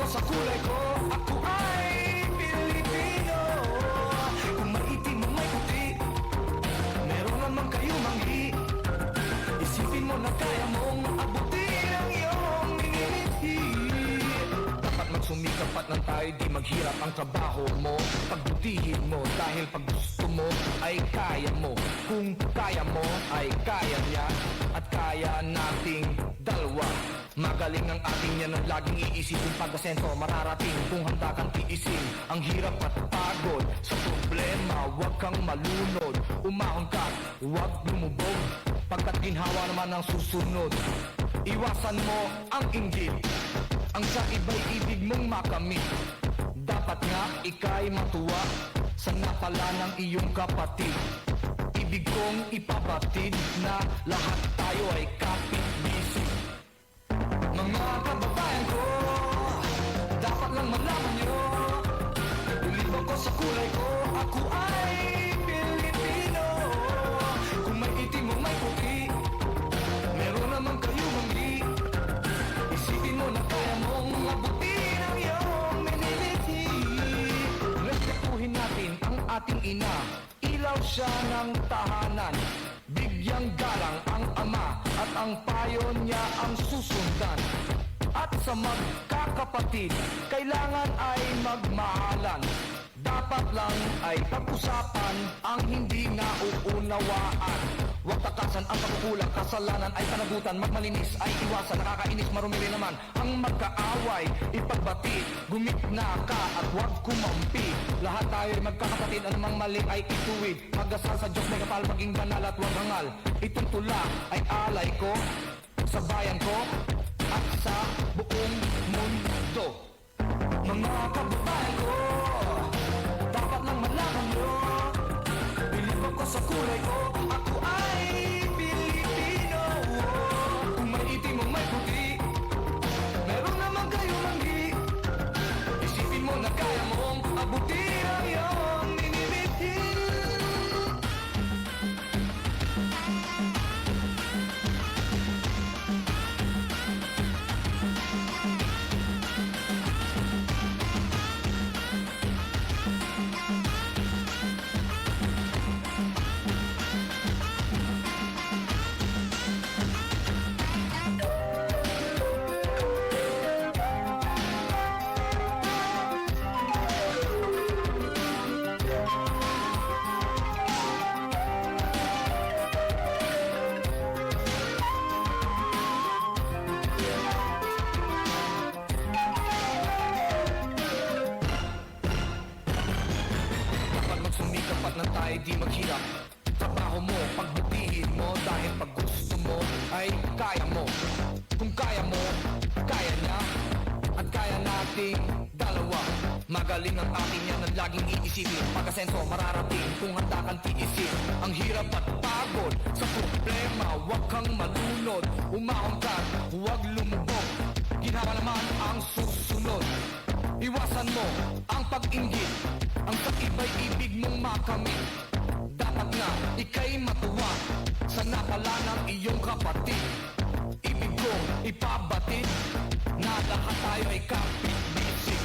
sa kulay ko, ako ay Pilipino. Kung maitim o may puti, meron naman kayo manggi. Isipin mo na kaya mong abutin ang iyong minimithi. Dapat magsumikap at nang tayo di maghirap ang trabaho mo. Pagbutihin mo dahil pag gusto mo ay kaya mo. Kung kaya mo ay kaya niya at kaya nating dalawa. Magaling ang ating yan ang laging iisipin. Pag-asento mararating kung handa kang tiisin ang hirap at pagod sa problema. Huwag kang malunod, umahon ka, huwag lumubog, pagkat ginhawa naman ang susunod. Iwasan mo ang inggit, ang sa iba'y ibig mong makamit. Dapat nga ika'y matuwa sa napala ng iyong kapatid. Ibig kong ipabatid na lahat tayo ay kapit-bisig. Mga kababayan ko, dapat lang malaman nyo, ulibang ko sa kulay ko, ako ay Pilipino. Kung may itim o may puti, meron naman kayo manggi. Isipin mo na kaya mong abutin ang iyong minimithi. Respetuhin natin ang ating ina, ilaw siya ng tahanan. Bigyang galang ang ama at ang payo niya ang susundan. At sa magkakapatid, kailangan ay magmahalan. Dapat lang ay pag-usapan ang hindi nauunawaan. Huwag takasan ang pagkukulang, kasalanan ay panagutan. Magmalinis ay iwasan, nakakainis marumi rin naman ang magkaaway. Ipagbati, gumikna ka at huwag kumampi. Lahat tayo ay magkakapatid, anumang mali ay ituwid. Magdasal sa Diyos may kapal, maging banal at huwag hangal. Itong tula ay alay ko sa bayan ko at sa buong mundo. Mga kababayan ko, dapat lang malaman nyo, bilib ako sa kulay ko, ako ay Pilipino. Kung may itim o may puti, meron naman kayo manggi. Isipin mo na kaya mong abutin ang iyong minimithi. Nang tayo di maghirap, trabaho mo, pagbutihin mo, dahil pag gusto mo ay kaya mo. Kung kaya mo, kaya niya at kaya nating dalawa. Magaling ang ating yan ang laging iisipin. Pag-asenso mararating kung handa kang tiisin ang hirap at pagod sa problema. Huwag kang malunod, umahon ka, huwag lumubog, ginawa naman ang susunod. Iwasan mo ang pag-inggit, ang sa iba'y ibig mong makamit. Dapat nga ika'y matuwa sa napala ng iyong kapatid. Ibig kong ipabatid na lahat tayo ay kapit-bisig.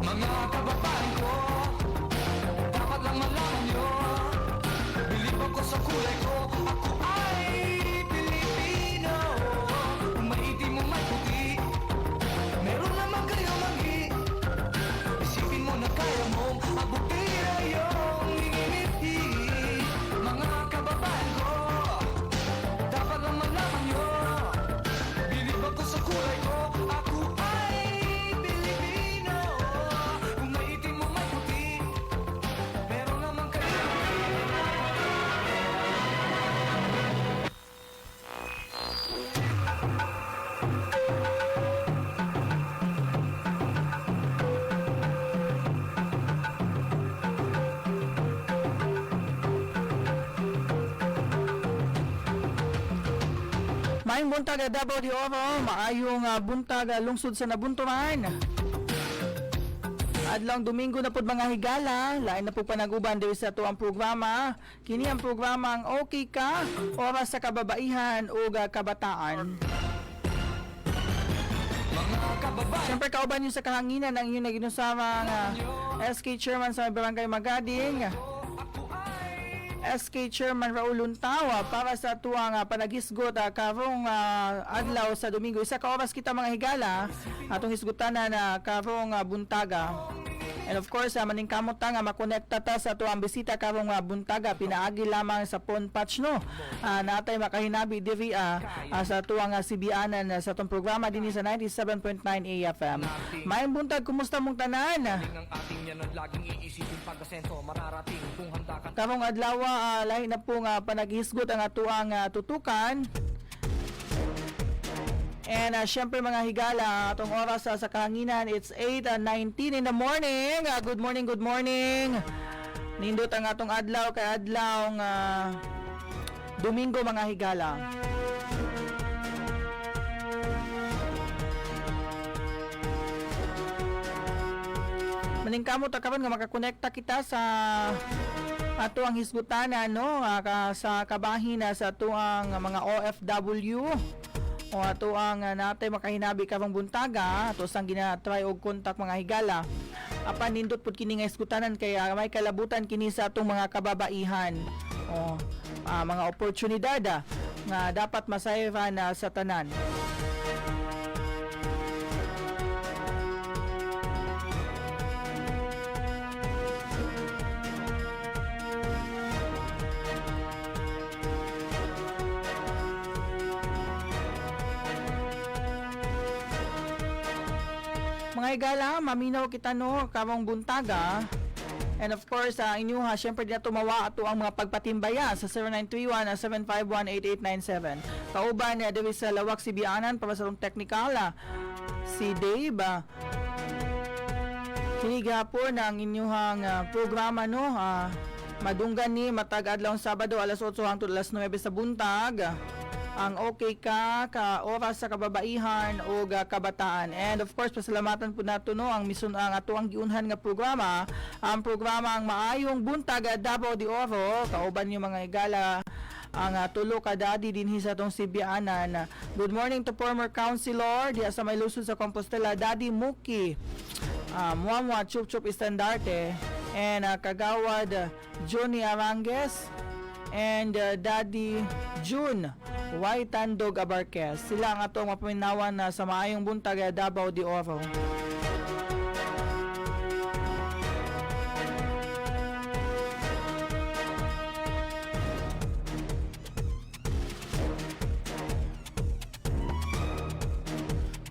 Mga kababayan ko, dapat lang malaman nyo, bilib ako sa kulay ko, ako ay Pilipino. Kung may itim o may puti, meron naman kayo manggi. Isipin mo na kaya mong abutin ang iyong minimithi. Mga kababayan ko, dapat lang malaman nyo, bilib ako sa kulay ko, ako ay Pilipino. Kung may itim o may puti, meron naman kayo. Maayong buntag Davao de Oro, maayong buntag lungsod sa Nabunturan. Adlong Domingo na pud mga higala, lain na po panaguban diri sa tuang programa. Kini ang programa ang Okay Ka, oras sa kababaihan o kabataan. Siyempre kauban niyo sa kahanginan ang inyong naginusarang SK Chairman sa Barangay Magading, SK Chairman Raul Luntawa para sa tuwang panagisgot karong adlaw sa Domingo. Isa ka oras kita mga higala atong hisgutanan na karong buntaga. And of course, maningkamot ta nga makonekta ta sa tuwang bisita karong buntaga. Pinaagi lamang sa phone patch no. Natay makahinabi diri sa tuwang sibianan sa tong programa dinhi sa 97.9 AFM. Maayong buntag, kumusta mong tanan? Ang ating yan ang laging iisipin pag-asenso mararating kung handa ka. Karong adlaw lahi na po nga panaghisgot ang atuang tutukan. And syempre mga higala, atong oras sa kahanginan, it's 8:19 in the morning. Good morning, good morning. Nindot ang atong adlaw kay adlaw Domingo mga higala. Maningkamot karon nga makakonekta kita sa ato ang hisgutanan no sa kabahin sa ato ang mga OFW o ato ang natay makahinabi karong buntaga ato sang gina-try og contact mga higala. Apan nindot pud kini nga hisgutanan kay may kalabutan kini sa atong mga kababaihan o mga oportunidad nga dapat masayran sa tanan. Mga higala, maminaw kita no karong buntaga. And of course, inyo syempre dito tumawa ato ang mga pagpatimbaya sa 0931-751-8897. Kauban diri sa Lawak Sibianan para sa tong technical si Dave. Kinigapon ang inyong programa no. Madunggan ni matag adlaw Sabado alas 8 hangtod alas 9 sa buntag. Ang okay ka oras sa kababaihan o kabataan. And of course, pasalamatan po nato no ang mison ang ato ang giunhan nga programa, ang programa ang Maayong Buntag Davao de Oro. Kauban yung mga higala ang tulo ka daddy dinhi sa tong Sibianan. Good morning to former councilor diya sa may lusod sa Compostela, Daddy Muki, Muamwa Chup Chup Estandarte, and kagawad Johnny Arangues, and Daddy June Y. Tandog Abarquez. Sila ang atong mapaminawan na sa Maayong Buntag Davao de Oro.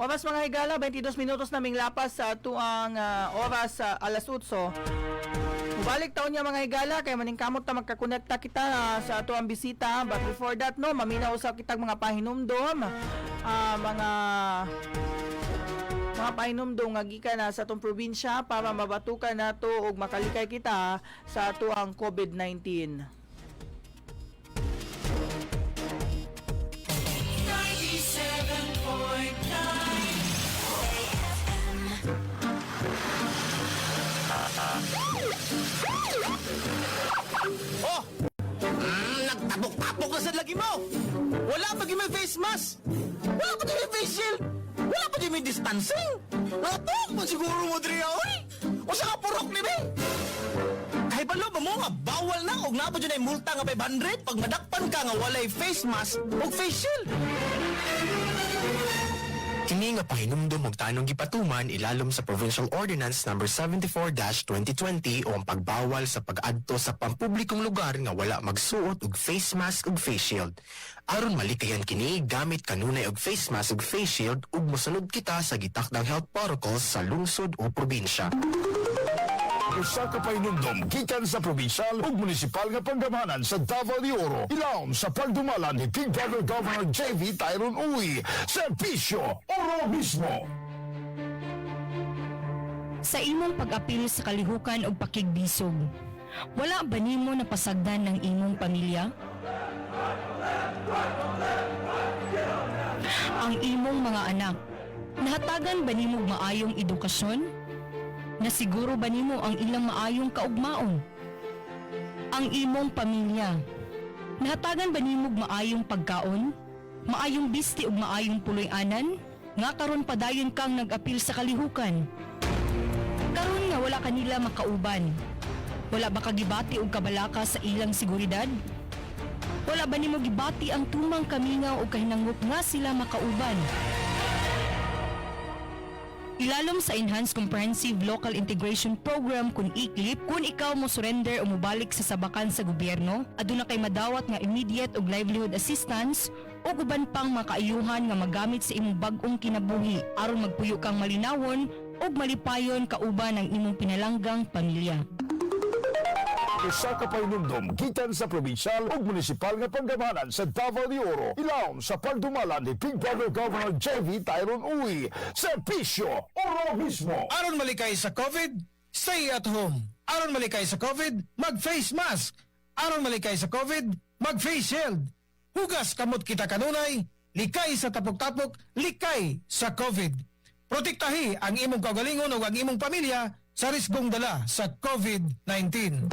Oras mga higala, 22 minutos naming lapas sa tuang oras alas 8. Balik taon niya mga higala kay maningkamot ta magkakonekta kita sa ato ang bisita, but before that no maminaw sa kitag mga pahinumdom, mga pahinumdom nga gikan sa atong probinsya para mabatukan nato og makalikay kita sa ato ang COVID-19. Oh! Nagtapok-tapok ka sa lagi mo! Wala pa may face mask! Wala pa may face shield! Wala pa may distancing! Natok mo siguro mo diriya, oy! O sa kapurok ni Bing! Kahit balo ba mo nga bawal na og na pa dyan ay multa nga 500 pag madakpan ka nga walay face mask o face shield! Kini nga pahinumdum og tanong gipatuman ilalom sa Provincial Ordinance number 74-2020 o ang pagbawal sa pag-adto sa pampublikong lugar nga wala magsuot og face mask ug face shield. Aron malikayan kini gamit kanunay og face mask ug face shield ug mosunod kita sa gitakdang health protocols sa lungsod o probinsya. Usa ka pahinumdom gikan sa probinsyal ug munisipal nga panggamanan sa Davao de Oro. Ilawom sa pagdumalan ni Big Brother Governor J.V. Tyron Uy. Servisyo Oro mismo. Sa imong pag-apil sa kalihukan o pakigbisog, wala ba nimo napasagdan ng imong pamilya? Ang imong mga anak, nahatagan ba nimo maayong edukasyon? Nasiguro ba nimo ang ilang maayong kaugmaon? Ang imong pamilya, nahatagan ba nimo maayong pagkaon? Maayong bisti ug maayong puloy-anan? nga karon padayon kang nag-apil sa kalihukan. Karon nga wala kanila makauban. Wala ba kagibati og kabalaka sa ilang seguridad? Wala ba nimo gibati ang tumang kamingaw o kahinangop nga sila makauban? Ilalom sa Enhanced Comprehensive Local Integration Program kun ICLIP, kung ikaw mo surrender o mubalik sa sabakan sa gobyerno, aduna kay madawat nga immediate og livelihood assistance o uban pang makaayuhan nga magamit sa imong bag-ong kinabuhi aron magpuyo kang malinawon og malipayon kauban ang imong pinalanggang pamilya. Usa ka pahinumdom gikan sa probinsyal ug munisipal nga panggamanan sa Davao de Oro. Ilawom sa pagdumalan ni Big Brother Governor JV Tyron Uy. Servisyo Oro mismo. Aron malikay sa COVID, stay at home. Aron malikay sa COVID, mag-face mask. Aron malikay sa COVID, mag-face shield. Hugas kamot kita kanunay, likay sa tapok-tapok, likay sa COVID. Protektahi ang imong kaugalingon o ang imong pamilya sa risgong dala sa COVID-19.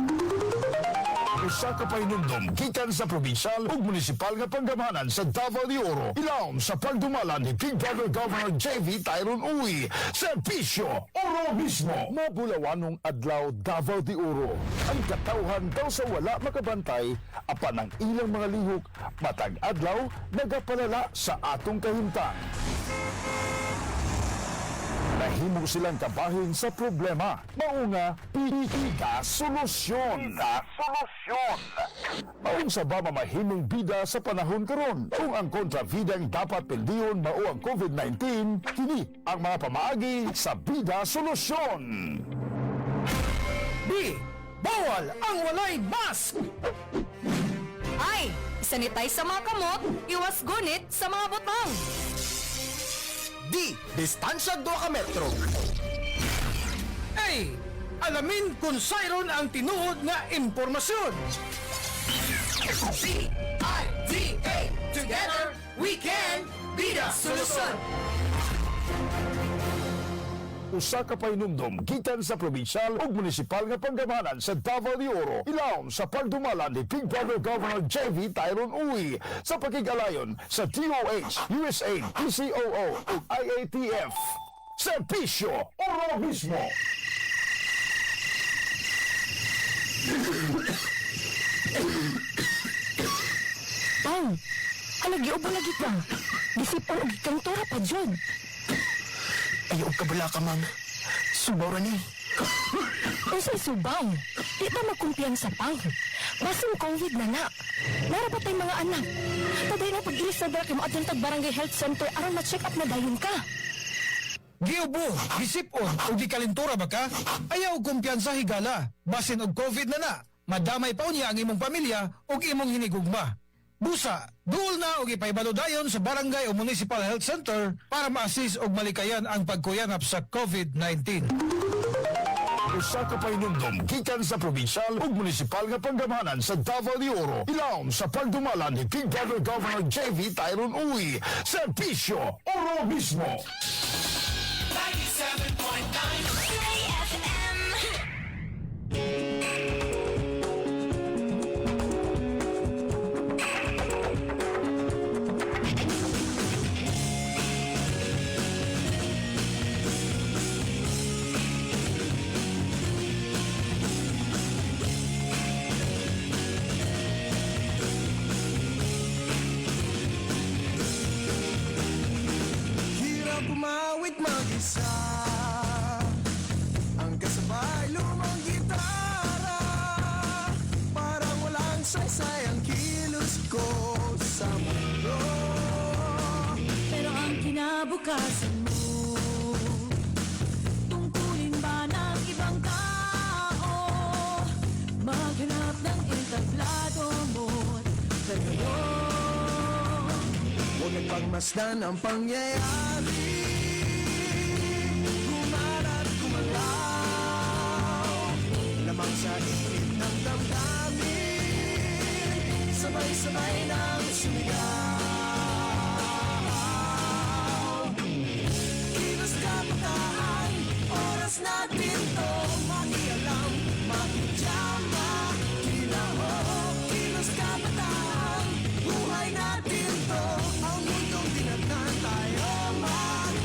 Usa ka pahinumdom gikan sa probinsyal ug munisipal nga panggamanan sa Davao de Oro. Ilawom sa pagdumalan ni Big Brother Governor JV Tyron Uy. Servisyo Oro mismo. Mabulawanong adlaw Davao de Oro. Ang katawhan daw sa wala makabantay apan ang ilang mga lihok matag adlaw nagapalala sa atong kahimtang. Nahimo silang kabahin sa problema. Maunga, bida solusyon. Maung sa ba mamahimong bida sa panahon karon? Kung ang kontravidang dapat pildiyon mao ang COVID-19, kini ang mga pamaagi sa bida solusyon. B. Bawal ang walay mask! Ay, sanitize sa mga kamot, iwas gunit sa mga butang. D. Distansya 2 ka metro. A. Alamin kung sayron ang tinuod nga impormasyon. C-I-D-A. Together, we can be the solution. Usa ka pahinumdom gikan sa probinsyal ug munisipal nga panggamanan sa Davao de Oro. Ilawom sa pagdumalan ni Big Brother Governor JV Tyron Uy sa pakigalayon sa DOH, USAID, PCOO ug IATF. Servisyo Oro mismo. Pang, halagi o lagi ka. Gisipon og kantora pa jud. Ayaw ka bala ka, ma'am. Subaw ra ni. Unsay subaw? Di ba magkumpiyan sa pang? Basing COVID na. Narapat tay mga anak. Taday na pag-ilis na dala kay mo atong barangay health center aron ma-check up na dayon ka. Giubo, gisipon, o gikalintura ba ka? Ayaw kumpiyansa higala. Basin og COVID na. Madamay pa niya ang imong pamilya o imong hinigugma. Busa, duol na o ipaibalo dayon sa barangay o municipal health center para ma-assist og malikayan ang pagkuyanap sa COVID-19. Usa ka pahinumdom gikan sa probinsyal ug munisipal nga panggamanan sa Davao de Oro. Ilawom sa pagdumalan ni Big Brother Governor JV Tyron Uy. Servisyo Oro mismo. 97.9 Hirap umawit mag-isa, ang kasabay lumang gitara, parang walang saysay ang kilos ko sa mundo. Pero ang kinabukasan mo, tungkulin ba ng ibang tao? Maghanap ng entablado mo't kayo. Huwag nagpagmasdan ang pangyayari, kumara't kumalaw, lamang sa init ng damdamin, sabay-sabay nang sumigaw. Kilos kabataan, oras natin to makialam, makijama, kilahok. Kilos kabataan, buhay natin to, ang mundong tinatnan tayo mag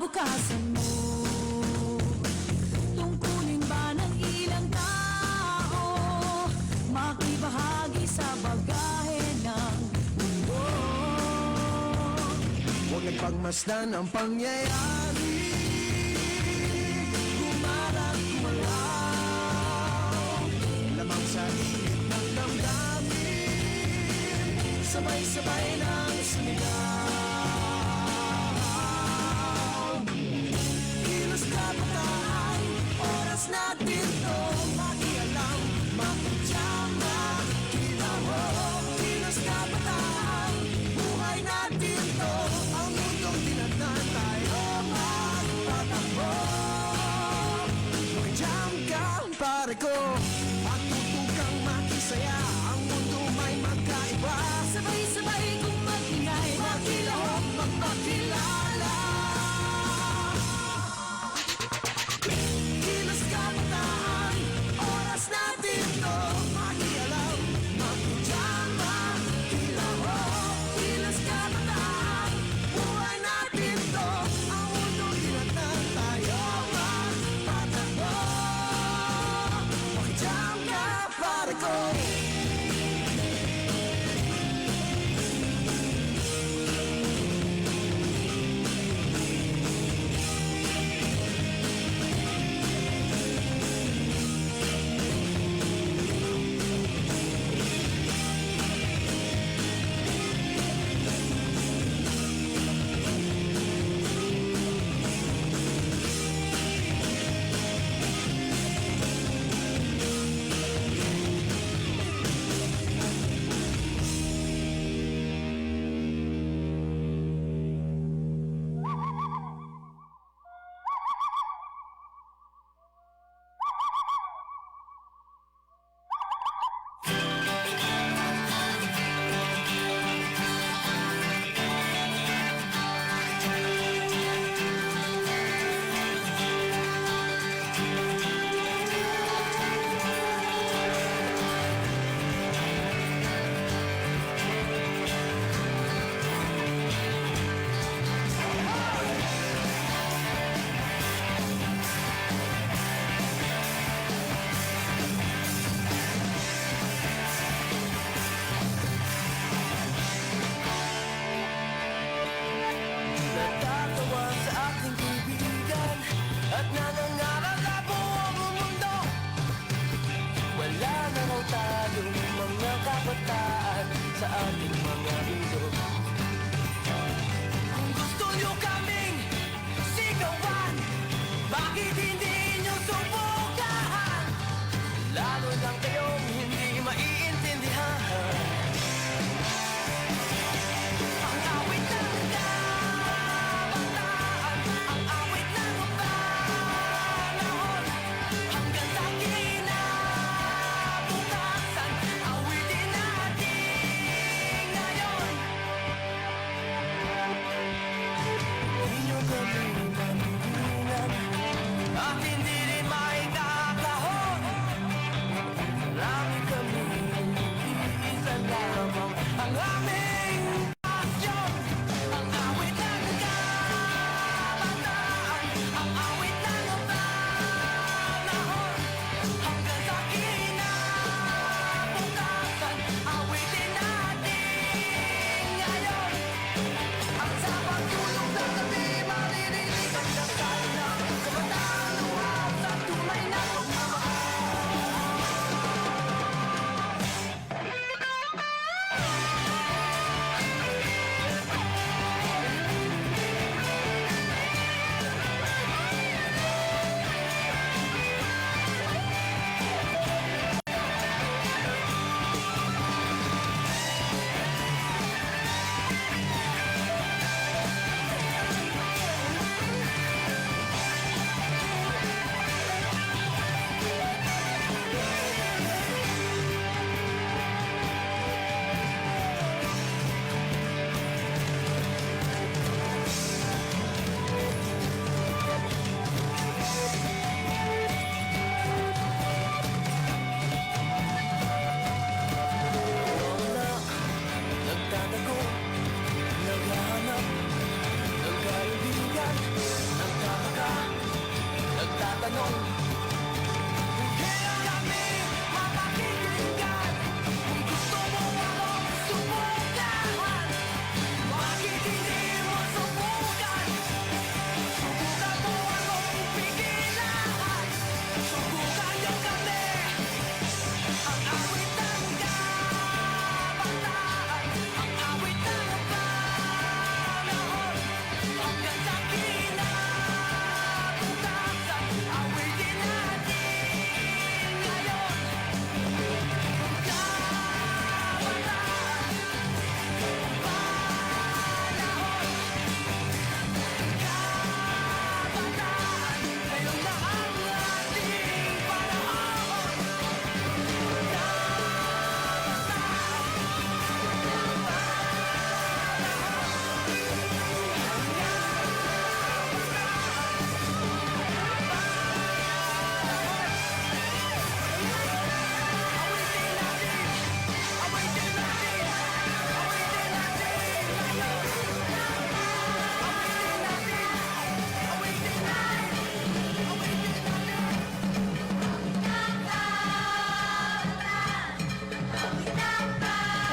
kinabukasan mo? Tungkulin ba ng ilang tao makibahagi sa bagahe ng mundo? Huwag nagpagmasdan ang pangyayari. Gumarap, gumalaw, lamang sa init ng damdamin, sabay-sabay ng sumigaw. Kilos kabataan, oras natin to makialam, makijama, kilaho. Kilos kabataan, buhay natin to, ang mundong tinatnan tayo magpatakbo. Makijam ka, pare ko, patutukang makisaya, ang mundo may magkaiba. Sabay-sabay kong mag-ingay, Makilaho, magpakilala. Kilos kabataan, oras natin to makialam, makijama, kilaho. Kilos kabataan, buhay natin to, ang mundong tinatnan tayo magpatakbo.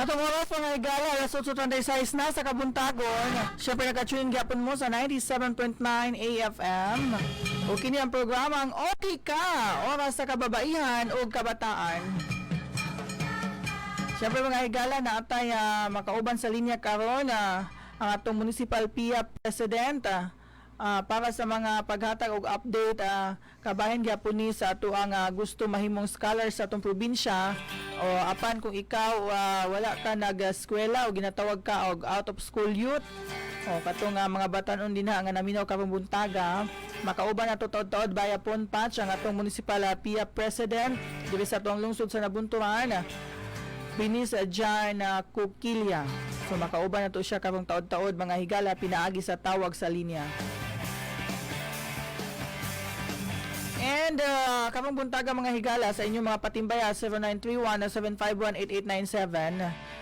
Atong oras mga higala, alas 8:36 na sa Kabuntagon. Siyempre naka-tune gyapon mo sa 97.9 AFM. O kini ang programang Okay Ka, oras sa kababaihan o kabataan. Siyempre mga higala, naatay makauban sa linya karon ang atong Municipal PIA President para sa mga paghatag og update kabahin gyapon ni sa ato ang gusto mahimong scholar sa atong probinsya o apan kung ikaw wala ka nag-eskwela o ginatawag ka og out of school youth o katong mga batanon din nga naminaw karong buntaga makauban na tuod-tuod via phone patch ang atong Municipal PIA President diri sa atong lungsod sa Nabunturan Binis Jan Kukilya. So makauban na to siya karong taod-taod mga higala pinaagi sa tawag sa linya. And karong buntaga mga higala sa inyong mga patimbaya 0931-751-8897.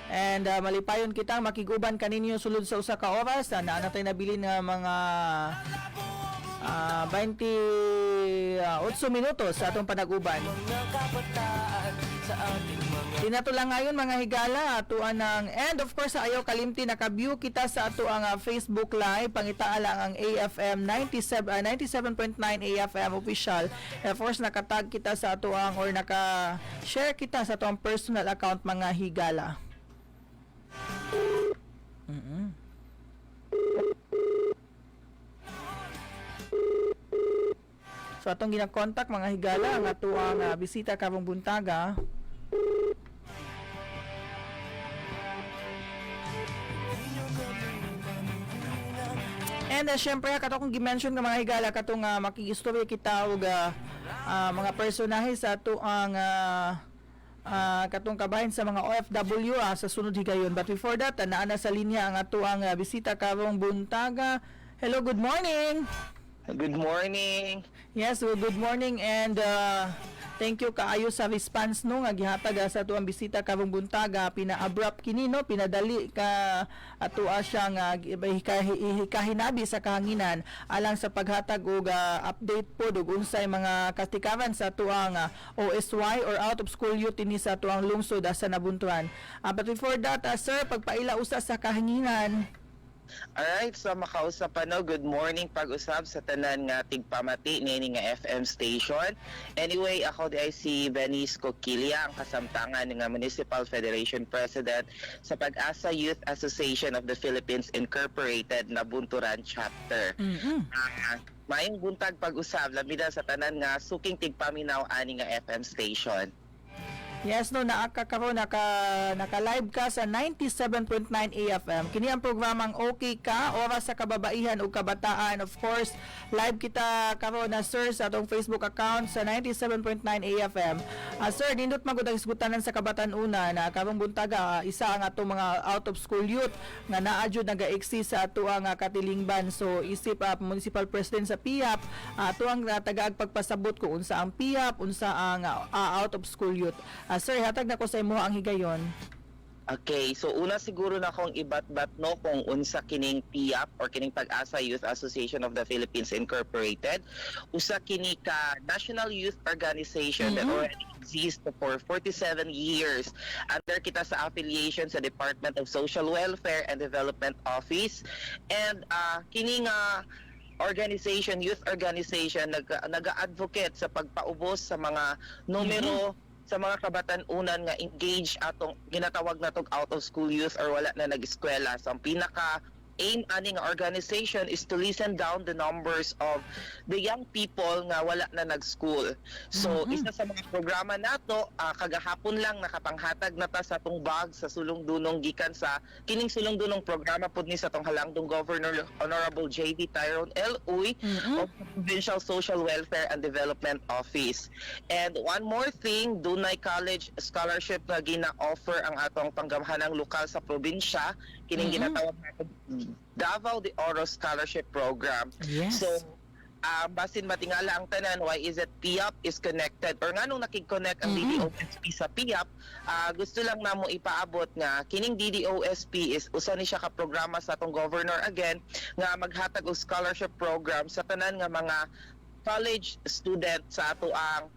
And malipayon kitang makiguban kaninyo sulod sa usa ka oras na natay nabilin nga mga 28 minutos sa atong panaguban. Mga kabataan sa ating mga Tinato lang ngayon mga higala atuan ng and of course sa ayaw kalimti naka-view kita sa ato ang Facebook live pangita lang ang AFM 97.9 AFM official. Of course nakatag kita sa ato ang or naka-share kita sa ato ang personal account mga higala. So atong gina-contact mga higala ang ato ang bisita karong buntaga. And syempre kato kong gi-mention nga mga higala katong makikistorya kita og mga personahe sa ato ang katong kabahin sa mga OFW sa sunod higayon. But before that, naana sa linya ang ato ang bisita karong buntaga. Hello, good morning. Good morning. Yes, well, good morning and thank you kaayo sa response no nga gihatag sa ato ang bisita karong buntaga pina-abrupt kini no pinadali ka ato siya nga hikahinabi sa kahanginan alang sa paghatag og update po og unsay mga katikaran sa ato ang OSY or out of school youth ini sa ato ang lungsod sa Nabunturan. But before that, sir, pagpaila usa sa kahanginan. Alright, so makausap pa no, good morning pag-usap sa tanan nga tigpamati nini nga FM station. Anyway, ako di ay si Venice Kukilya, ang kasamtangan nga Municipal Federation President sa Pag-asa Youth Association of the Philippines Incorporated Nabunturan Chapter. Mayong buntag pag-usap lamida sa tanan nga suking tigpaminaw ani nga FM station. Yes, no, naakakaroon, naka-live ka sa 97.9 AFM. Kini ang programang Okay Ka, oras sa kababaihan o kabataan. Of course, live kita karon na sir sa atong Facebook account sa 97.9 AFM. Sir, nindot magudang isgutanan sa kabataan una na karong buntaga, isa ang atong mga out of school youth nga naadyo naga-exist sa ato ang katilingban. So, isip Municipal President sa PIAP, ato ang tagaag pagpasabot kung unsa ang PIAP, unsa ang out of school youth. Sir, hatag na ko sa imo ang higayon. Okay, so una siguro na akong ibat-bat no kung unsa kining PIAP or kining Pag-asa Youth Association of the Philippines Incorporated. Usa kini ka National Youth Organization that already exists for 47 years. Under kita sa affiliation sa Department of Social Welfare and Development Office. And kining youth organization nag-advocate sa pagpaubos sa mga numero sa mga kabatan-unan nga engage atong ginatawag natong out of school youth or wala na nag-eskwela. So ang pinaka aim aning organization is to listen down the numbers of the young people nga wala na nag-school. So isa sa mga programa nato kagahapon lang nakapanghatag na ta sa atong bag sa sulong-dunong gikan sa kining sulong-dunong programa pud ni sa atong halangdong Governor Honorable J.V. Tyrone L. Uy of the Provincial Social Welfare and Development Office. And one more thing, Dunay College scholarship nga gina-offer ang atong panggamhanang lokal sa probinsya kining ginatawag natin Davao de Oro Scholarship Program. Yes. So, basin matingala ang tanan, why is it PIAP is connected or nga nung nakig-connect ang DDOSP sa PIAP, gusto lang na mo ipaabot nga kining DDOSP is usa ni siya ka programa sa atong governor again nga maghatag og scholarship program sa tanan nga mga college student sa ato ang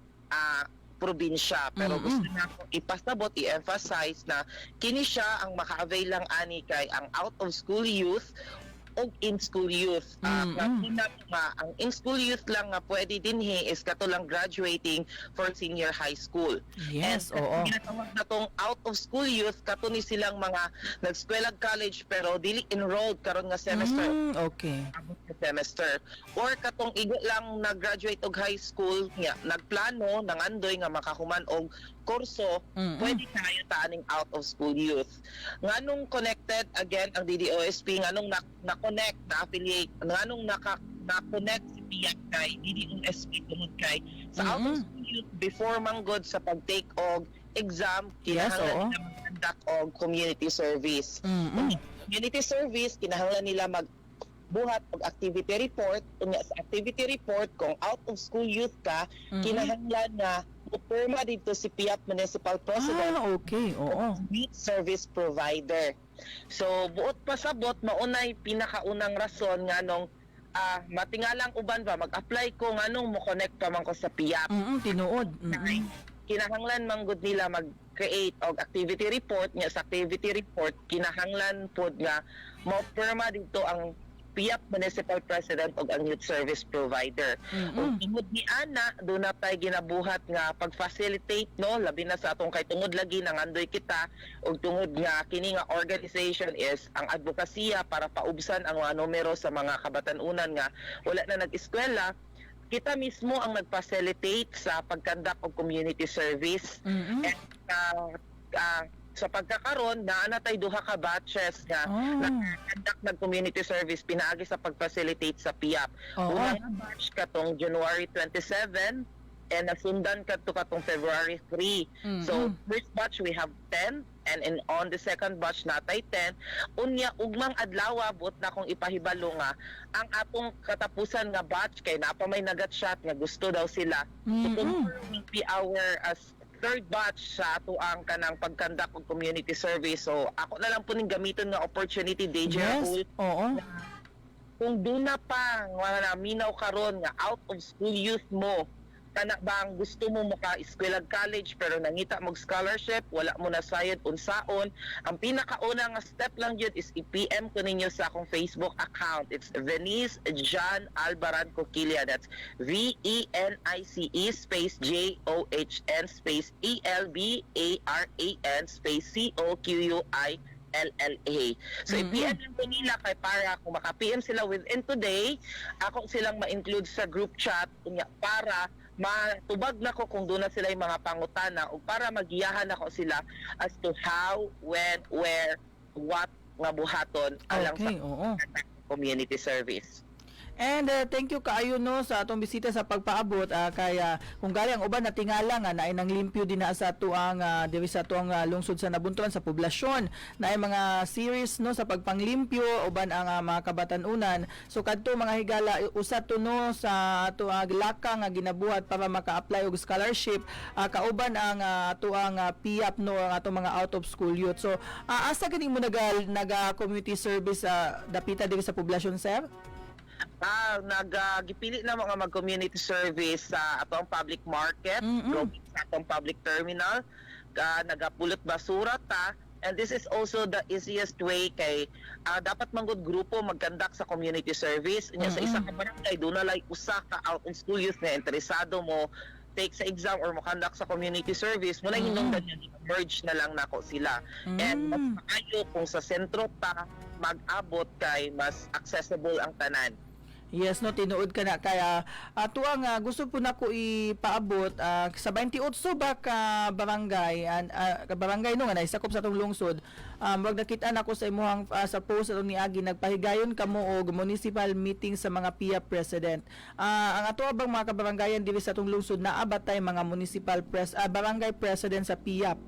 probinsya. Pero gusto na akong ipasabot, i-emphasize na kini siya ang maka-avail lang ani kay ang out-of-school youth o in-school youth. Ang in-school youth lang nga pwede dinhi is katulang graduating for senior high school. Yes, And oo. ginatawag na tong out-of-school youth, katuni silang mga nag-eskwela college pero dili enrolled karon nga semester. Okay. Abot na semester. Or katong igo lang nag-graduate og high school, nga, nagplano, nangandoy nga makahuman og kurso, pwede kayo taaning out-of-school youth. Nganong connected, again, ang DDOSP, nganong na-connect, na-affiliate, nganong na-connect si PIAC kay DDOSP tungod kay sa out-of-school youth before manggod sa pag-take og exam, Yes, kinahanglan oo. nila mag-conduct og community service. Community service, kinahanglan nila buhat og activity report. Unya sa activity report, kung out of school youth ka, kinahanglan na purma dito si PIAP Municipal President Okay, oo. youth service provider. So buot pasabot maunay pinakaunang rason nganong matingalang uban ba mag-apply ko nganong mo connect pa man ko sa PIAP. Tinuod. Kinahanglan manggod nila mag-create og activity report. Nya sa activity report kinahanglan pod nga mo pirma dito ang PIAP Municipal President og ang youth service provider. Ug tungod ni ana do na tay ginabuhat nga pag-facilitate no labi na sa atong kay tungod lagi nangandoy kita ug tungod nga kini nga organization is ang advokasya para paubsan ang mga numero sa mga kabatan-unan nga wala na nag-eskwela. Kita mismo ang nag-facilitate sa pag-conduct of community service. And sa pagkakaroon, naanatay duha ka batches nga nag-conduct ng community service pinaagi sa pag-facilitate sa PIAP. Unang batch katong January 27 and nasundan katong February 3. So, first batch we have 10 and on the second batch natay 10. Unya, ugmang adlaw buot na kong ipahibalo nga ang atong katapusan nga batch kay napa may nagat-shot nga gusto daw sila. So, tomorrow will be our third batch sa ato ang kanang pag-conduct og community service. So ako na lang po ning gamiton nga opportunity DJ Yes, oo. kung duna pa wala minaw karon nga out of school youth mo kana bang gusto mo maka-eskwela college pero nangita mo scholarship wala mo na sayad unsaon ang pinakauna nga step lang yun is i-PM ko ninyo sa akong Facebook account. It's Venice John Albaran Coquilla. That's VENICE space JOHN space ELBARAN space COQUILLA. So i-PM lang ko nila kay para kung maka-PM sila within today ako silang ma-include sa group chat para matubag na ko kung doon na sila yung mga pangutana o para magiyahan ako sila as to how, when, where, what nga buhaton alang Okay, sa community service. And thank you kaayo no sa atong bisita sa pagpaabot kaya kung gali ang uban natingala nga naay nang limpyo din na sa tuang diri sa tuang lungsod sa Nabuntuan sa poblasyon naay mga series no sa pagpanglimpyo uban ang mga kabatan-unan. So kadto mga higala usa to no sa ato laka nga ginabuhat para maka-apply og scholarship kauban ang tuang PIAP no ang atong mga out of school youth. So asa gani mo naga community service dapita diri sa poblasyon sir? Nagipili na mga mag-community service sa atong public market, sa atong public terminal, nagapulot basura ta, and this is also the easiest way kay dapat manggod grupo mag-conduct sa community service. Nya sa isa ka barangay doon na like usa ka out in school youth na interesado mo take sa exam or mo-conduct sa community service, muna hinungdan niya, merge na lang nako sila. And mas maayo kung sa sentro ta mag-abot kay mas accessible ang tanan. Yes no, tinuod ka na kaya tuang gusto po nako ipaabot sa 28 ba ka barangay barangay no nga naisakop sa tong lungsod wag nakita nako sa imuhang sa post atong niagi nagpahigayon kamo og municipal meeting sa mga PIAP president. Ang ato bang mga kabarangayan diri sa tong lungsod naabatay mga municipal barangay president sa PIAP.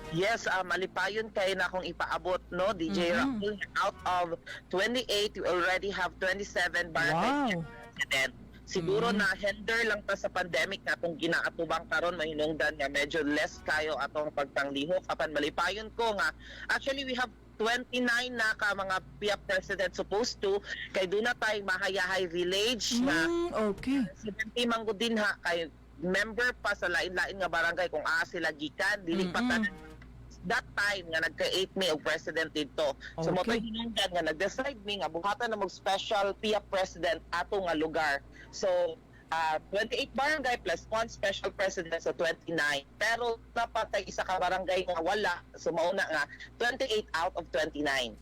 Yes, malipayon kayo na akong ipaabot, no, DJ Raul. Out of 28, we already have 27 barangay president. Siguro na hinder lang pa sa pandemic na itong ginaatubang karon mahinungdan nga medyo less kayo atong pagpanglihok. Apan malipayon ko nga, actually we have 29 na ka mga PIAP president supposed to kay doon na tayo mahayahay village na 70 manggod din ha kay member pa sa lain-lain nga barangay kung sila gikan dili pa tanan that time nga nag-create me og president dito. So mo Okay. hinungdan nga nag-decide mi nga buhatan na mag special PIA president ato nga lugar. So 28 barangay plus 1 special president sa 29. Pero dapat isa ka barangay nga wala. So mauna nga 28 out of 29.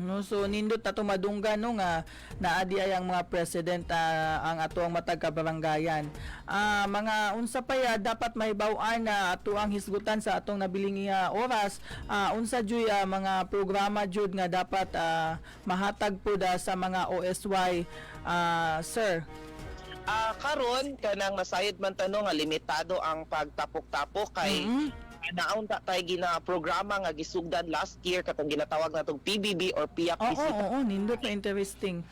No, so nindot na tumadunggan no nga naadi ay ang mga president ang ato ang matag kabaranggayan. Mga unsa pa ya dapat mahibaw-an na ato ang hisgutan sa atong nabiling oras. Unsa jud mga programa jud nga dapat mahatag pud sa mga OSY, sir. Karon kanang nasayod man tanong nga limitado ang pagtapok-tapok kay naunta tay gina programa nga gisugdan last year katong ginatawag natong PBB or PIAP Oo, Bisita. oo, nindot na interesting.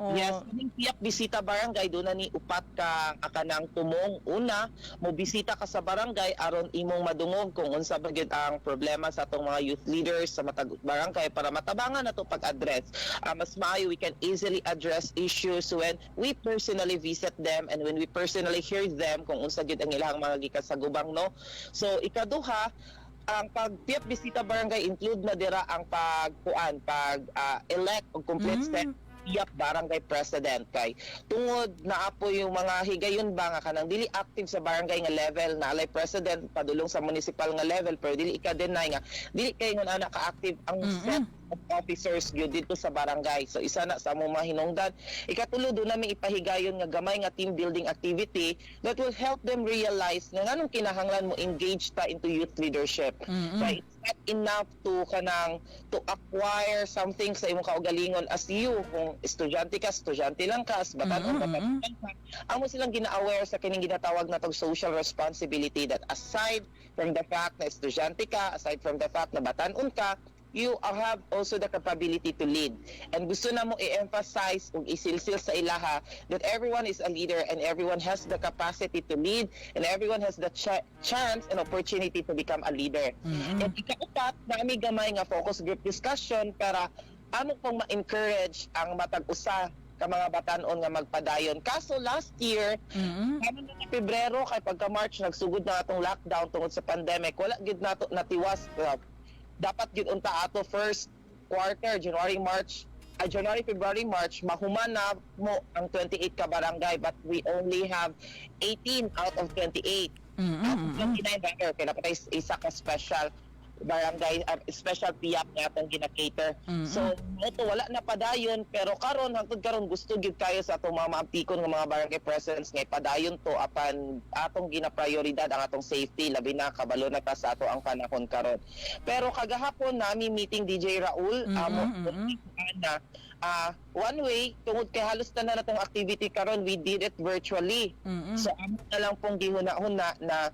Oo. Yes, kaning PIAP Bisita Barangay doon na ni upat ka kanang tumong. Una, mo bisita ka sa barangay aron imong madungog kung unsa ba gyud ang problema sa atong mga youth leaders sa matag barangay para matabangan nato pag-address. Mas maayo we can easily address issues when we personally visit them and when we personally hear them kung unsa gyud ang ilang mga gikasagubang, no. So ikaduha, ang pag-PIAP Bisita Barangay include na dira ang elect og complete set PIAP barangay president kay tungod na apo yung mga higayon ba nga kanang dili active sa barangay nga level na alay president padulong sa municipal nga level pero dili ika-deny nga dili kay nga ana ka-active ang set of officers gyud dito sa barangay. So isa na sa among mga hinungdan. Ikatulo do namin ipahigayon nga gamay nga team building activity that will help them realize nga nganong kinahanglan mo engage ta into youth leadership. Kay it's not enough to acquire something sa imong kaugalingon as you kung estudyante lang ka, as batan-on lang ka. Amo silang gina-aware sa kining ginatawag natong social responsibility that aside from the fact na estudyante ka, aside from the fact na batan-on ka, you have also the capability to lead. And gusto na mo i-emphasize ug isilsil sa ilaha that everyone is a leader and everyone has the capacity to lead and everyone has the chance and opportunity to become a leader. And ikaupat, nami gamay nga focus group discussion para amo pong ma-encourage ang matag-usa ka mga batan-on nga magpadayon. Kaso last year, kami na Pebrero kay pagka-March nagsugod na atong lockdown tungod sa pandemic, wala gid nato natiwas. Dapat gid unta ato first quarter, January, February, March, mahuman na mo ang 28 ka barangay but we only have 18 out of 28. Out of 29 rather, kaya napatay isa ka special barangay, special PIAP nga atong gina-cater. So, ito wala na padayon pero karon hangtod karon gusto gyud kayo sa atong mga maaptikon nga mga barangay presidents nga padayon to apan atong gina-prioridad ang atong safety labi na kabalo na ta sa ato ang panahon karon. Pero kagahapon nami meeting DJ Raul na one way tungod kay halos tanan natong activity karon we did it virtually. So amo na lang pong gihuna-huna na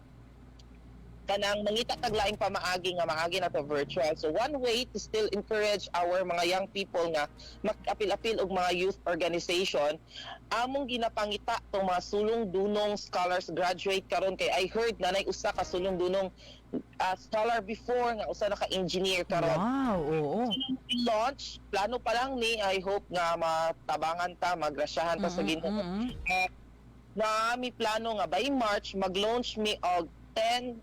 kanang mangita taglaing pamaagi nga maagi na to virtual. So one way to still encourage our mga young people nga mag-apil-apil og mga youth organization, among ginapangita tong mga sulong-dunong scholars graduate karon kay I heard na nay usa ka sulong-dunong scholar before nga usa na ka engineer karon. Wow, oo. Launch plano pa lang ni I hope nga matabangan ta magrasyahan ta sa Ginoo. Na mi plano nga by March mag-launch mi og 10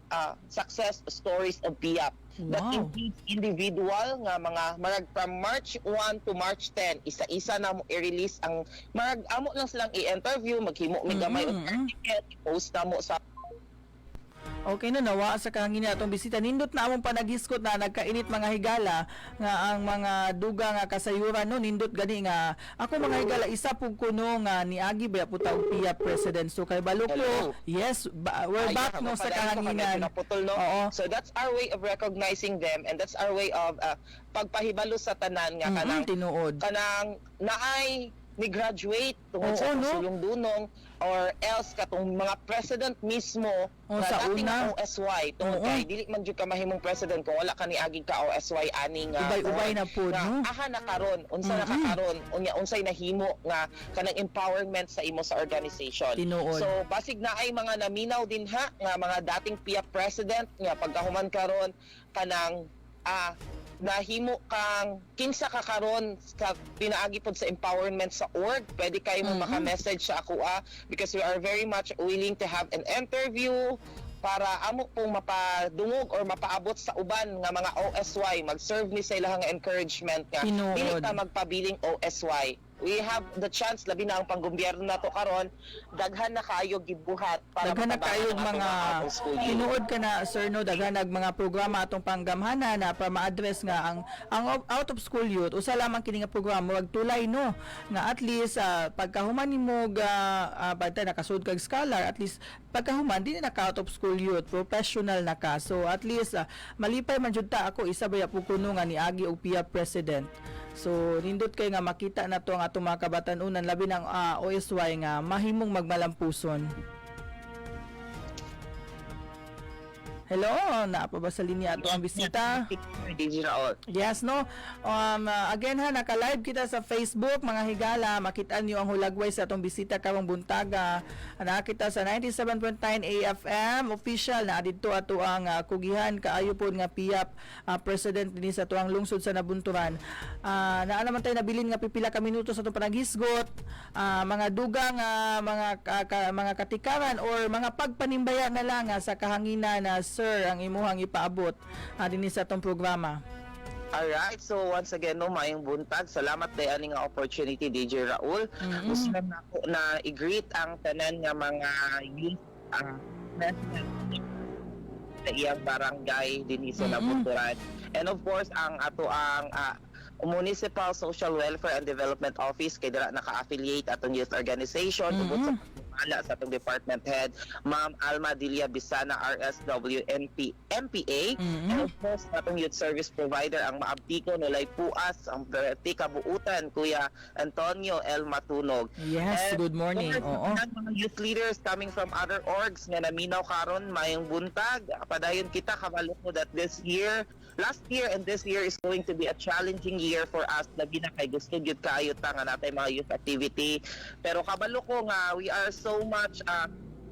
success stories of PIAP. That includes individual nga mga marag from March 1 to March 10 isa-isa na mo i-release ang marag amo lang silang i-interview maghimo mi gamay og article i-post na mo sa Okay na nawa sa kangin atong bisita nindot na among panagiskot na nagkainit mga higala nga ang mga duga nga kasayuran no nindot gani nga ako mga higala isa pug kuno nga niagi ba puta og PIAP president so kay baluklo yes we're back no sa kahanginan. Oo. So that's our way of recognizing them and that's our way of pagpahibalo sa tanan nga kanang tinuod kanang naay ni graduate tungod sa no? sulong-dunong or else katong mga president mismo sa dating una OSY tungod kay dili man jud ka mahimong president kung wala ka niaging ka OSY ani nga ubay na pud no aha na karon unsa na karon unya unsay nahimo nga kanang empowerment sa imo sa organization. Tinuod. So basig na ay mga naminaw din nga mga dating PIAP president nga pagkahuman karon kanang nahimo kang kinsa ka karon sa pinaagi pod sa empowerment sa org, pwede kayo mo maka-message sa ako because we are very much willing to have an interview para amo pong mapadungog or mapaabot sa uban nga mga OSY, mag-serve ni sa ilahang encouragement nga Tinuod. dili ta magpabiling OSY. We have the chance, labi na ang panggobyerno nato karon, daghan na kayo gibuhat para Daghan na matabangan kayo ang atong mga out-of-school youth. tinuod ka na sir no, daghan nag mga programa atong panggamhanan na para ma-address nga ang out of school youth usa lamang kini nga programa wag tulay no nga at least pagkahuman nimo pagta nakasud kag scholar, at least pagkahuman dili na ka out of school youth, professional na ka, so at least malipay man jud ta ako isa baya po kuno nga niagi og PIA president. So nindot kay nga makita na to ang atong mga kabatanunan labi ng OSY nga mahimong magmalampuson. Hello, naapa ba sa linya ato ang bisita? DJ Raul. Yes, no? Again ha, naka-live kita sa Facebook, mga higala, makitaan niyo ang hulagway sa atong bisita karong buntaga. Nakita sa 97.9 AFM, official na dito ato ang kugihan, kaayo po nga PIAP president din sa ato ang lungsod sa Nabunturan. Naa naman tayo nabilin nga pipila ka minuto sa atong panaghisgot, mga dugang, mga katikaran or mga pagpanimbaya na lang sa kahanginan na sir ang imuhang ipaabot din sa atong programa. Alright, so once again, no, mayong buntag. Salamat dahil ani nga opportunity, DJ Raul. Gusto na ako na i-greet ang tanan nga mga youth sa iyang barangay din sa Nabunturan. And of course, ang ato ang Municipal Social Welfare and Development Office kay dira naka-affiliate atong youth organization tungod sa pagmamala sa atong department head, Ma'am Alma Dilia Bisana, RSW MPA, and of course atong youth service provider ang maabtiko nulay puas ang kabuutan Kuya Antonio L. Matunog. Yes, And good morning. of Oo. course, mga youth leaders coming from other orgs nga naminaw karon mayong buntag, padayon kita kabalo ko that last year and this year is going to be a challenging year for us, labi na kay gusto gyud kaayo ta nga natay mga youth activity, pero kabalo ko nga we are so much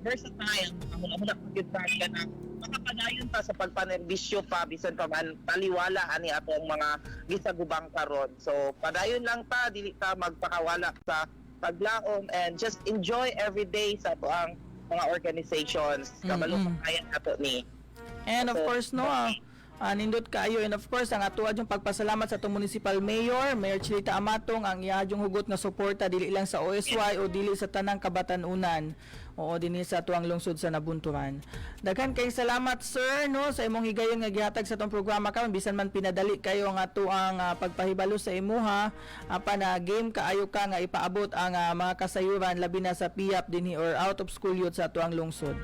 versatile. Muna gyud tayo na makapadayon ta sa pagpanerbisyo pa bisan pa man taliwala ani atong mga gisagubang karon. So padayon lang ta, dili ta magpakawala sa paglaom and just enjoy every day sa ang mga organizations. Kabalo kaya nato ni. And of course no, nindot kaayo, and of course ang atuad yung pagpasalamat sa atong municipal mayor, Mayor Chilita Amatong, ang iyadyung hugot nga suporta dili lang sa OSY o dili sa tanang kabatanunan. Oo, dinhi sa atuang lungsod sa Nabunturan. Daghan kay salamat sir no sa imong higayon nga gihatag sa atong programa karon, bisan man pinadali kayo ang atuang pagpahibalo sa imuha pa na game kaayo ka nga ipaabot ang mga kasayuran labi na sa PIAP dinhi or out of school youth sa atuang lungsod.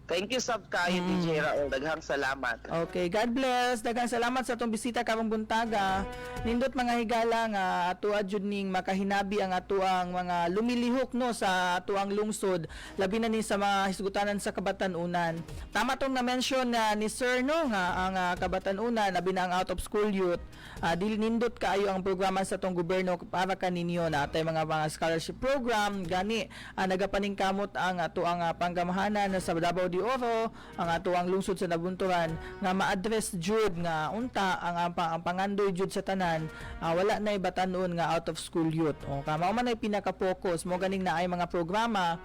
Thank you sab kayo DJ Raul, daghang salamat. Okay, God bless. Daghang salamat sa atong bisita karong buntaga. Nindot mga higala nga atuad jud ning makahinabi ang atuang mga lumilihok no sa atuang lungsod, labi na ni sa mga hisgutanan sa kabatanunan. Tama tong na-mention ni Sir no nga ang kabatanunan labi na ang out of school youth. Dili nindot kaayo ang programa sa atong gobyerno para kaninyo na atay mga scholarship program gani nagapaningkamot ang atuang panggamahanan sa Davao de Oro, ang atuang lungsod sa Nabunturan nga ma-address jud nga unta ang pangandoy jud sa tanan, wala na ibatanon nga out of school youth. O mao man ay pinaka-focus mo ganing na ay mga programa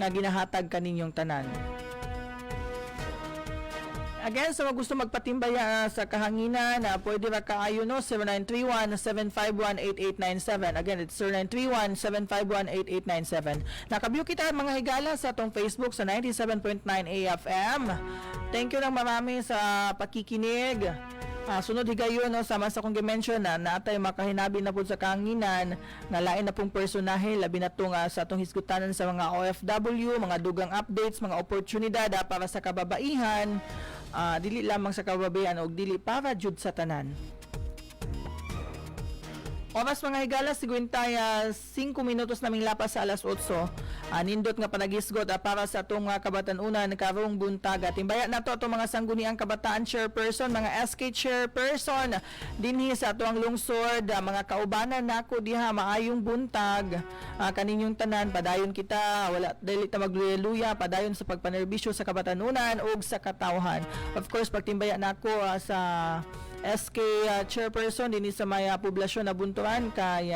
nga ginahatag kaninyong tanan. Again, sa mga gusto magpatimbaya sa kahanginan, pwede ra kaayo no, 0931-751-8897. Again, it's 0931-751-8897. Nakabiyo kita mga higala sa atong Facebook sa 97.9 AFM. Thank you lang marami sa pakikinig. Sunod higayon no, sama sa kong gimension na natay makahinabi na po sa kahanginan na lain na pong personahe labi na to sa atong hisgutanan sa mga OFW, mga dugang updates, mga oportunidad para sa kababaihan, dili lamang sa kababayan o dili para jud sa tanan. Oras mga higala, 55 minutos naming lapas sa alas 8. Nindot nga panagisgot para sa atong kabatanunan karong buntag. Timbaya na to atong mga sangguniang kabataan chairperson, mga SK chairperson dinhi sa atong lungsod, mga kaubanan nako diha, maayong buntag kaninyong tanan. Padayon kita, wala dili ta magluya-luya, padayon sa pagpanerbisyo sa kabatanunan ug sa katawhan. Of course, pagtimbaya nako sa SK Chairperson din sa may poblasyon na Bunturan kay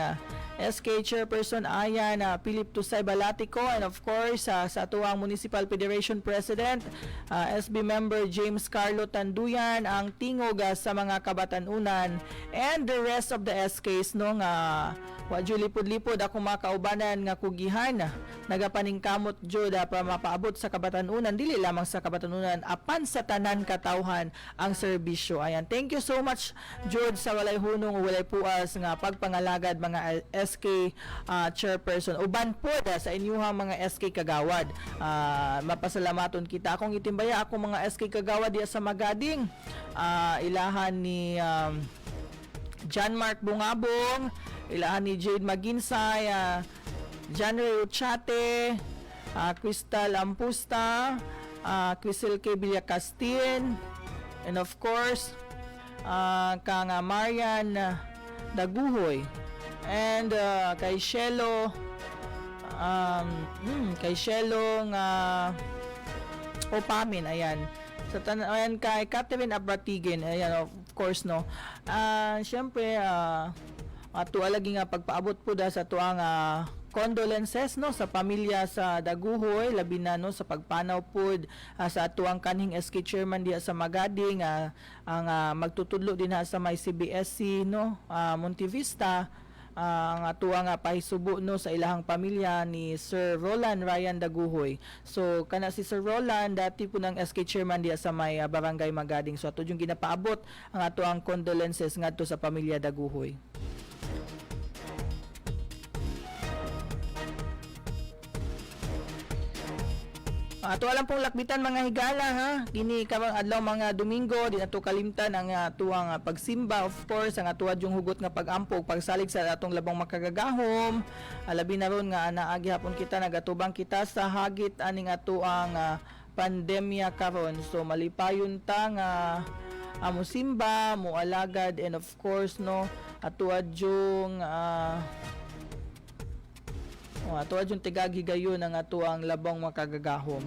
SK Chairperson Ayan Philip Tusay Balatico, and of course sa atuang Municipal Federation President SB member James Carlo Tanduyan, ang tingog sa mga kabatanunan and the rest of the SKs no nga wa jud lipod-lipod ako makaubanan nga kugihan nagapaningkamot jud para mapaabot sa kabatanunan, dili lamang sa kabatanunan apan sa tanan katawhan ang serbisyo. Ayan, thank you so much jud sa walay hunong o walay puas nga pagpangalagad mga SK Chairperson uban po sa inyuhang mga SK kagawad. Mapasalamaton kita akong itimbaya akong mga SK kagawad diya sa Magading, ilahan ni John Mark Bungabong, ilahan ni Jade Maginsay, January Uchate, Crystal Ampusta, Crisel K. Villacastin, and of course kang Marian Daguhoy, and kay Shelo nga Opamin. Ayan, sa ayan kay Catherine Abratigin, ayan of course no. Syempre ato lagi nga pagpaabot po da sa tuang condolences no sa pamilya sa Daguhoy, labi na no sa pagpanaw po sa atuang kanhing SK chairman diya sa Magading, ang magtutudlo din sa may CBSC no Montevista, ang atuang pahisubo no sa ilahang pamilya ni Sir Roland Ryan Daguhoy. So kana si Sir Roland dati po ng SK chairman diya sa may barangay Magading, so ato yung ginapaabot ang atuang condolences ngadto sa pamilya Daguhoy. Ato alam pong lakbitan mga higala ha. Kini karong adlaw mga Domingo di ato kalimtan ang tuang pagsimba, of course ang atuad yung hugot nga pag-ampog pagsalig sa atong labang makagagahom. Alabi na ron nga naagi hapon kita nagatubang kita sa hagit aning atuang pandemya karon. So malipayon ta nga musimba, mualagad, and of course no atuad yung atuad yung tigagigayon ng atuang labang makagagahom.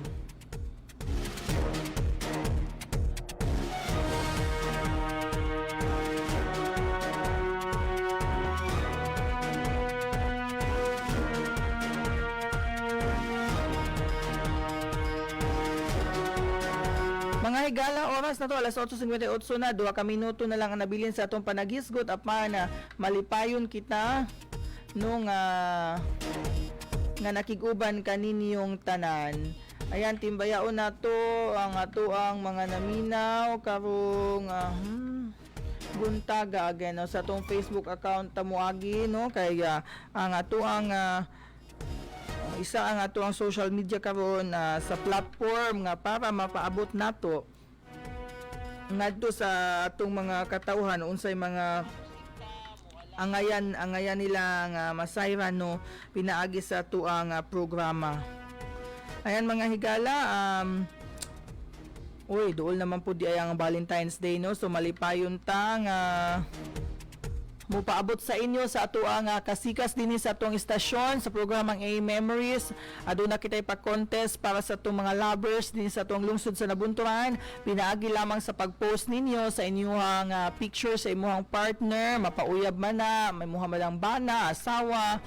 Mga higala, oras na to alas 8:58 na, 2 ka minuto na lang ang nabilin sa atong panagisgot apan malipayon kita nung nga nakiguban kaninyong tanan. Ayan, timbayaon na to ang atuang mga naminaw karong buntaga again no, sa atong Facebook account tamuagi no kay ang atuang isa ang atuang social media karon sa platform nga para mapaabot nato ngadto sa atong mga katawhan unsay mga angayan nila nga masayran no pinaagi sa tuang programa. Ayan mga higala, dool naman po di ay ang Valentine's Day no, so malipayon ta nga mupaabot sa inyo sa atuang kasikas dinhi sa atong istasyon sa programang A Memories. Aduna kitay pa-contest para sa atong mga lovers dinhi sa atong lungsod sa Nabunturan. Pinaagi lamang sa pag-post ninyo sa inyong picture sa inyong partner, mapauyab man na, may muhamadang bana, asawa,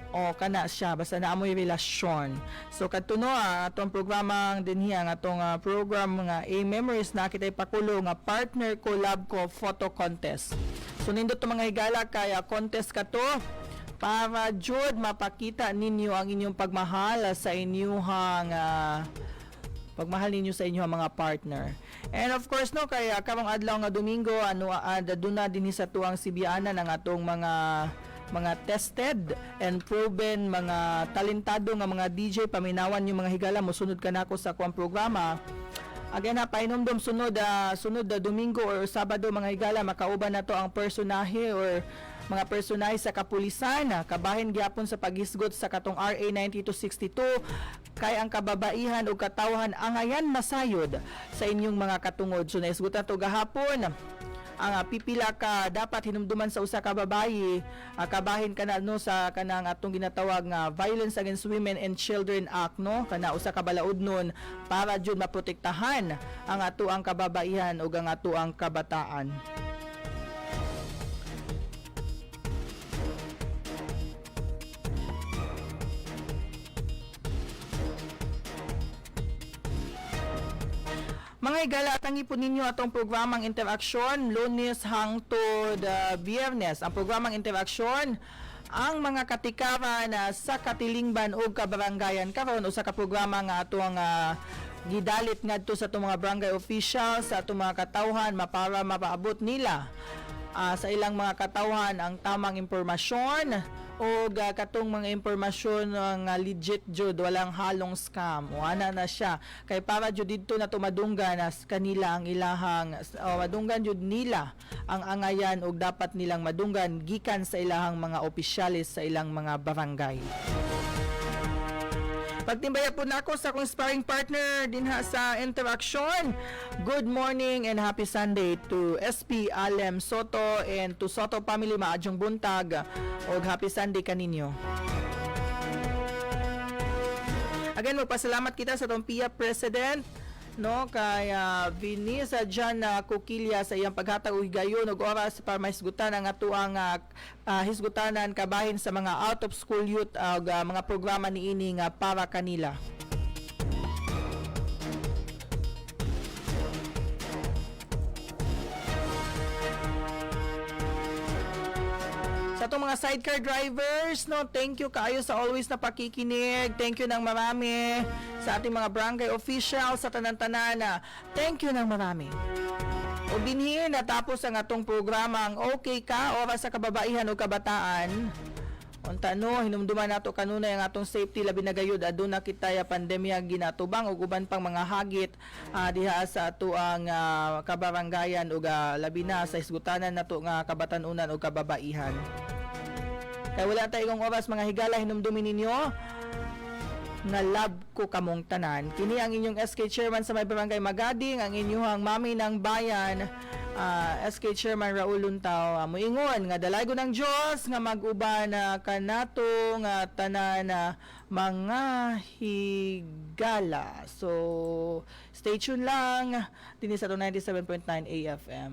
o kana siya basta naamoy relasyon. So kadto no atong programang dinhi ang atong program nga A Memories na kitay pakulo nga partner collab ko photo contest. So nindot to mga higala kaya contest ka to para jud mapakita ninyo ang inyong pagmahal sa inyong pagmahal ninyo sa inyong mga partner. And of course no kaya karong adlaw nga Domingo aduna dinhi sa tuang Sibianan ang atong mga tested and proven mga talentado nga mga DJ. Paminawan yung mga higala mo sunod ka nako sa kuang programa. Again painomdom sunod Domingo or Sabado mga higala makauban na to ang personahe or mga personahe sa kapulisan kabahin gyapon sa paghisgot sa katong RA 9262 kay ang kababaihan o katawhan angayan masayod sa inyong mga katungod. So naisgutan to gahapon ang pipila ka dapat hinumduman sa usa ka babayi, kabahin kana no sa kanang atong ginatawag nga Violence Against Women and Children Act no, kana usa ka balaod nun para jud maprotektahan ang ato ang kababaihan ug ang ato ang kabataan. Mga higala, tangi po ninyo atong programang interaksyon, Lunes hangtod Biyernes. Ang programang interaksyon, ang mga katikaran sa katilingban o kabarangayan karon o sa kaprograma nga atong gidalit ngadto sa atong mga barangay officials, sa atong mga katawhan para mapaabot nila sa ilang mga katawhan ang tamang impormasyon o katong mga impormasyon nga legit jud, walang halong scam o ana na siya kay para jud didto na tumadunggan as kanila ang ilahang madunggan jud nila ang angayan og dapat nilang madunggan gikan sa ilahang mga opisyalis sa ilang mga barangay. Pagtimbaya po na ako sa akong sparring partner dinha sa interaction. Good morning and happy Sunday to SP Alem Soto and to Soto family maadjong buntag og happy Sunday kaninyo. Again, magpasalamat kita sa atong PIA President no kay Vinisa Jan Kukilya sa iyang paghatag og higayon og oras para mahisgutan ang atuang hisgutanan kabahin sa mga out of school youth ug mga programa niini nga para kanila. Sa itong mga sidecar drivers, no, thank you kaayo sa always na pakikinig. Thank you ng marami sa ating mga barangay officials sa tanan-tanan. Thank you ng marami. O binhin natapos ang atong programa ang Okay Ka, oras sa kababaihan o kabataan. Unta no, hinumduman nato kanunay ang atong safety labi na gayud aduna kita ya pandemya ginatubang ug uban pang mga hagit diha sa ato ang kabarangayan ug labi na sa isgutanan nato nga kabatanunan ug kababaihan. Kay wala tayong oras mga higala, hinumdumin ninyo nga love ko kamong tanan. Kini ang inyong SK Chairman sa may barangay Magading, ang inyong mami ng bayan, SK Chairman Raul Luntaw. Muingon nga dalaygo ng Dios nga mag-uban kanato nga tanan mga higala. So stay tuned lang dinhi sa 97.9 AFM.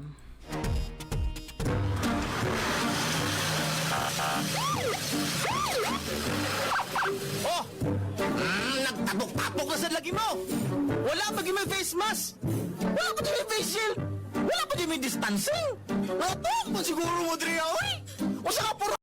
Oh! Nagtabok-tapok na sa lagi mo! Wala pa may face mask! Wala pa may face shield! Wala pa may distancing! Natong mo siguro mo, Drea, oy! O sa puro